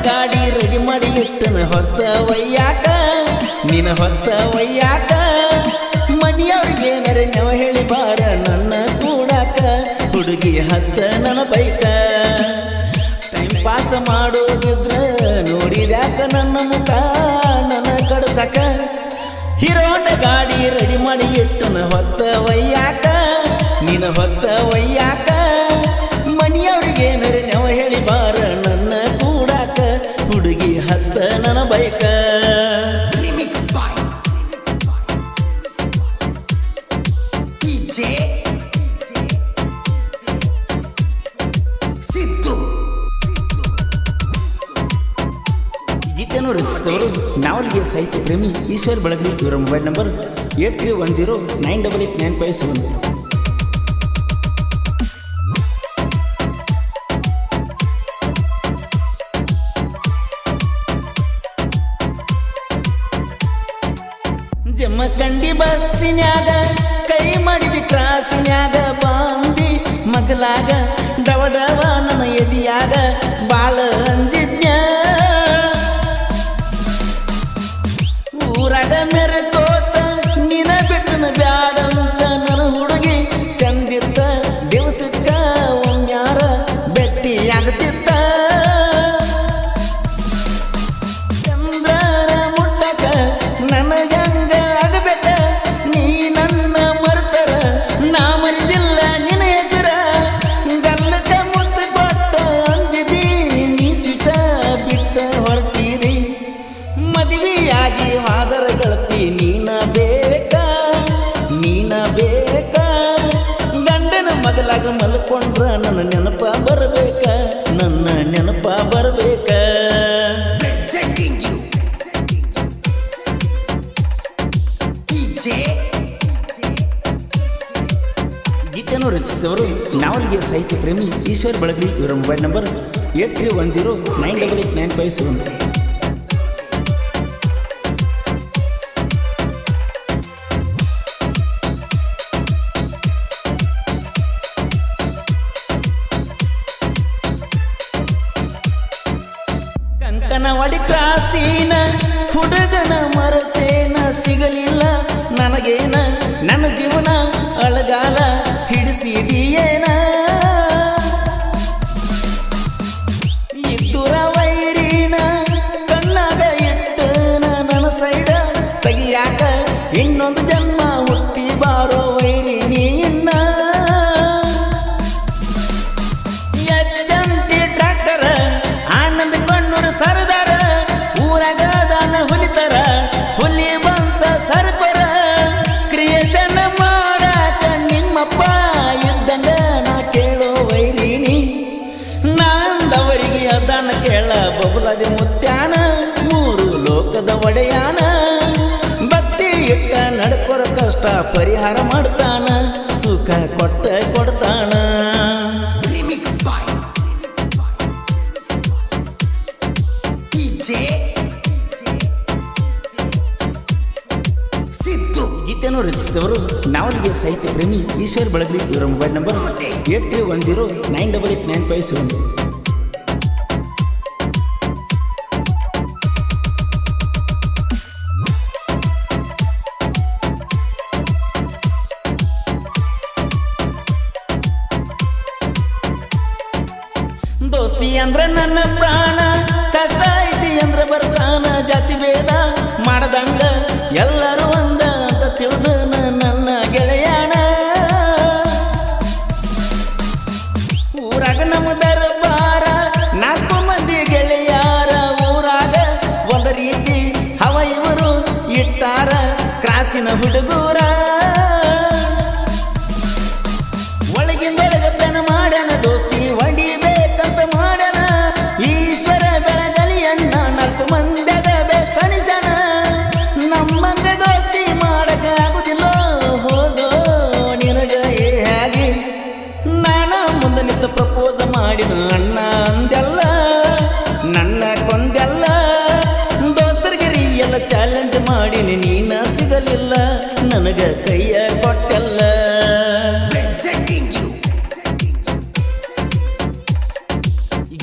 ಗಾಡಿ ರೆಡಿ ಮಾಡಿ ಇಟ್ಟನ ಹೊತ್ತ ಒಯ್ಯಾಕ ನಿನ್ನ ಹೊತ್ತ ಒಯ್ಯಾಕ ಮನೆಯವ್ರಿಗೆ ನರೆ ನೆವ ಹೇಳಿ ಬಾರ ನನ್ನ ಕೂಡಾಕ ಹುಡುಗಿ ಹತ್ತ ನನ್ನ ಬೈಕ ಟೈಮ್ ಪಾಸ್ ಮಾಡೋದಿದ್ರ ನೋಡಿದ್ಯಾಕ ನನ್ನ ಮುಖ ನನ್ನ ಕಡಸಕ ಹಿರೋಂಡ ಗಾಡಿ ರೆಡಿ ಮಾಡಿ ಇಟ್ಟನ ಹೊತ್ತ ಒಯ್ಯಾಕ ನಿನ್ನ ಹೊತ್ತ ಒಯ್ಯಾಕ ಮನೆಯವ್ರಿಗೆ ನರೆ ನೆವ ಹೇಳಿ ಬಾರ ನನ್ನ ಕೂಡಾಕ ಹುಡುಗಿ ಹತ್ತ ನನ್ನ ಬೈಕ ಗೀತೆಯನ್ನು ರಚಿಸಿದವರು ನಾವಲ್ಗೆ ಸಾಹಿತ್ಯ ಪ್ರೇಮಿ ಈಶ್ವರ್ ಬಳಗಲಿ. ಇವರ ಮೊಬೈಲ್ ನಂಬರ್ 8310988957. ಜಮಖಂಡಿ ಬಸ್ಸಿನ್ಯಾಗ ಕೈ ಮಾಡಿದಿ ಕ್ರಾಸಿನ್ಯಾಗ ಬಾಂದಿ ಮಗಲಾಗ ಡವಡವ ನನ್ನ ಎದಿಯಾಗ ಬಾಳ ಅಂಜಿದ್ನ್ಯ ಊರಾಗ ಮೆರೆಕೋತ ನಿನ ಬಿಟ್ಟನ ಬ್ಯಾಡಂತ ನನ್ನ ಹುಡುಗಿ ಚಂದಿತ್ತ ದಿವಸಕ್ಕ ಒಮ್ಮ್ಯಾರ ಬೆಟ್ಟಿ ಆಗತಿತ್ತ ಚಂದ್ರನ ಮುಟ್ಟಕ ನನಗಂಗ ಆಗಬೇಕ ನೀ ನನ್ನ ಮರ್ತರ ನಾ ಮರಿದಿಲ್ಲ ನಿನ್ನ ಹೆಸರ ಗಲ್ಲಕ ಮುತ್ತ ಕೊಟ್ಟ ಅಂದಿದಿ ನೀ ಸಿಟ ಬಿಟ್ಟ ಹೊರಟಿದಿ ಮದುವೆಯಾಗಿ ಹಾದರ ಗೆಳತಿ ನೀನ ಬೇಕ ಗಂಡನ ಮಗಲಾಗ ಮಲ್ಕೊಂಡ್ರ ನನ್ನ ನೆನಪ ಬರಬೇಕ ನನ್ನ ನೆನಪ ಬರಬೇಕ ಗೀತೆಯನ್ನು ರಚಿಸಿದವರು ನಾವಲ್ಗೆ ಸಾಹಿತ್ಯ ಪ್ರೇಮಿ ಈಶ್ವರ್ ಬಳಗಲಿ. ಇವರ ಮೊಬೈಲ್ ನಂಬರ್ 8310988957. ಕಂಕನವಾಡಿ ಕ್ರಾಸಿನ ಹುಡುಗನ ಮರತೇನ ಸಿಗಲಿಲ್ಲ ನನಗೇನ ನನ್ನ ಜೀವನ ಅಳಗಾಲ ಹಿಡಿಸಿದಿಯೇನ ಇದ್ದುರ ವೈರಿನ ಕಣ್ಣಾಗ ಇಟ್ಟನ ನನ್ನ ಸೈಡ ತೆಗಿಯಾಕ ಇನ್ನೊಂದು ಜನ್ಮ ಹುಟ್ಟಿ ಬಾರೋ ವೈರಿ ನೀನ್ನ ಎಚ್ಚಂತಿ ಟ್ರ್ಯಾಕ್ಟರ್ ಆನಂದ ಕಣ್ಣೂರು ಸರದಾರ ಊರಾಗ ದಾನ ಹುಲಿತರ ಹುಲಿ ಬಂತ ಸರ್ಪರ ಕ್ರಿಯೇಷನ್ ಮಾಡಾಕ ನಿಮ್ಮಪ್ಪ ಇದ್ದಂಗ ನಾ ಕೇಳೋ ವೈರಿನಿ ನಾಂದವರಿಗೆ ಅದಾನ ಕೇಳ ಬಬುಲದಿ ಮುತ್ಯಾನ ಮೂರು ಲೋಕದ ಒಡೆಯಾನ ಭಕ್ತಿ ಇಟ್ಟ ನಡ್ಕೊರ ಕಷ್ಟ ಪರಿಹಾರ ಮಾಡ್ತಾನ ಸುಖ ಕೊಡ್ತಾನ ಗೀತೆಯನ್ನು ರಚಿಸಿದವರು ನಾವಲ್ಗೆ ಸಾಹಿತ್ಯ ಪ್ರೇಮಿ ಈಶ್ವರ್ ಬಳಗಲಿ. ಇವರ ಮೊಬೈಲ್ ನಂಬರ್ 8310988957. ದೋಸ್ತಿ ಅಂದ್ರ ನನ್ನ ಪ್ರಾಣ ಕಷ್ಟ ಐತಿ ಅಂದ್ರ ಬರ್ತಾನ ಜಾತಿ ಭೇದ ಮಾಡದಂಗ ಎಲ್ಲರೂ ಒಂದ ಅಂತ ತಿಳಿದ ನನ್ನ ಗೆಳೆಯಾನ ಊರಾಗ ನಮ್ಮ ದರ್ಬಾರ 4 ಮಂದಿ ಗೆಳೆಯಾರ ಊರಾಗ ಒಂದ ರೀತಿ ಹವ ಇವರು ಇಟ್ಟಾರ ಕ್ರಾಸಿನ ಹುಡುಗೂರ ಒಳಗಿಂದೊಳಗತನ ಮಾಡ್ಯಾನ ದೋಸ್ತಿ ಹೊಡಿಬೇಕಂತ ಮಾಡ್ಯಾನ ಈಶ್ವರ ಬೆಳಗಲಿ ಅಣ್ಣ 4 ಮಂದ್ಯಾಗ ಬೆಸ್ಟ್ ಅನಿಸನ ನಮ್ಮಂಗ ದೋಸ್ತಿ ಮಾಡಕ ಆಗುದಿಲ್ಲ ಹೋಗೋ ನಿನಗ ಹೇಗೆ ನಾನ ಮುಂದೆ ನಿಂತ ಪ್ರಪೋಸ್ ಮಾಡಿನ ಅಣ್ಣ ಅಂದೆಲ್ಲ ನನ್ನ ಕೊಂದೆಲ್ಲ ದೋಸ್ತರಿಗೆ ಎಲ್ಲ ಚಾಲೆಂಜ್ ಮಾಡಿನಿ ನೀನ ಸಿಗಲಿಲ್ಲ ನನಗ ಕೈಯ ಕೊಟ್ಟೆಲ್ಲ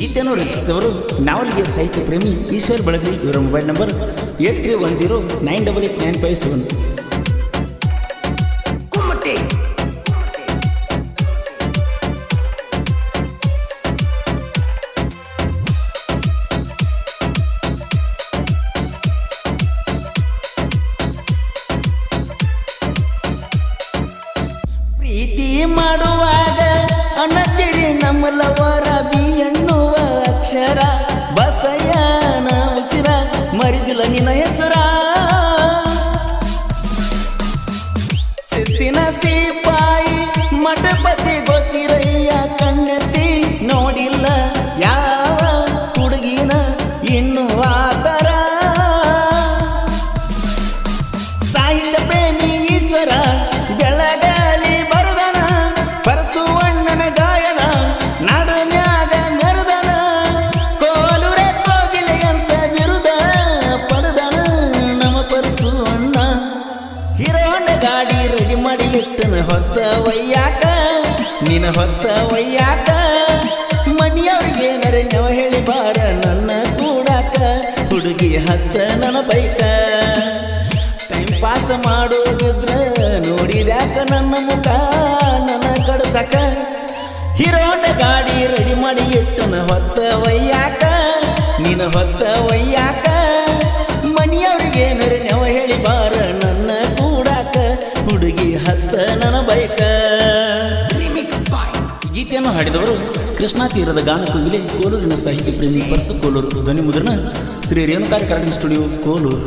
ಗೀತೆಯನ್ನು ರಚಿಸಿದವರು ನಾವಲಿಗೆ ಸಾಹಿತ್ಯ ಪ್ರೇಮಿ ಈಶ್ವರ್ ಬಳಗಲಿ. ಇವರ ಮೊಬೈಲ್ ನಂಬರ್ 8310988957. ಪ್ರೀತಿ ಮಾಡುವಾಗ ಅನ್ನತಿರಿ ನಮ್ಮಲವರ ಬಿ ಎನ್ನುವ ಅಕ್ಷರ, ಬಸಯ್ಯನ ಉಸಿರ ಮರಿದಿಲ್ಲ ನಿನ್ನ ಹೆಸರ. ಶಿಸ್ತಿನ ಸಿಪಾಯಿ ಮಠಪತಿ ಗೊಸಿರಯ್ಯ ಕಣ್ಣೆತ್ತಿ ನೋಡಿಲ್ಲ ಯಾವ ಹುಡುಗಿನ ಇನ್ನು ಆತರ. ಸಾಹಿತ್ಯ ಪ್ರೇಮಿ ಈಶ್ವರ ಬೆಳಗಾಲಿ ಬರುದನ, ಪರಸುವಣ್ಣನ ಗಾಯನ ನಾಡನ್ಯಾಗ ಮೆರುದನ. ಕೋಲುರೆ ಕೋಗಿಲೆ ಅಂತ ಬಿರುದ ಪಡೆದನ ನಮ್ಮ ಪರಸುವಣ್ಣ. ಹಿರೋಣ ಗಾಡಿ ರೆಡಿ ಮಾಡಿ ಇಟ್ಟನ ಹೊತ್ತ ಒಯ್ಯಾಕ, ನಿನ್ನ ಹೊತ್ತ ಒಯ್ಯಾಕ. ಮನಿಯವ್ರಿಗೆ ನರೆನವ ಹೇಳಿ ಬಾರ ನನ್ನ ಕೂಡಾಕ, ಹುಡುಗಿ ಹತ್ತ ನನ್ನ ಬೈಕ. ಟೈಮ್ ಪಾಸ್ ಮಾಡೋದಿದ್ರ ನೋಡಿದ್ಯಾಕ ನನ್ನ ಮುಖ ನನ್ನ ಕಡಸಕ. ಹಿರೋಣ ಗಾಡಿ ರೆಡಿ ಮಾಡಿ ಇಟ್ಟನ ಹೊತ್ತ ಒಯ್ಯಾಕ, ನಿನ್ನ ಹೊತ್ತ ಒಯ್ಯಾಕ. ಮನಿಯವ್ರಿಗೆ ನರೆನವ ಹೇಳಿ ಬಾರ ನನ್ನ ಕೂಡಾಕ, ಹುಡುಗಿ ಹತ್ತ ನನ್ನ ಬೈಕ. ಗೀತೆಯನ್ನು ಹಾಡಿದವರು ಕೃಷ್ಣಾ ತೀರದ ಗಾನ ಕುಂದಿಲೆ, ಕೋಲೂರಿನ ಸಾಹಿತ್ಯ ಪ್ರೇಮಿ ಪರಸು ಕೋಲೂರು. ಧ್ವನಿ ಮುದ್ರಣ ಶ್ರೀ ರೇಣುಕಾರಿ ಕರಡಿನ ಸ್ಟುಡಿಯೋ, ಕೋಲೂರು.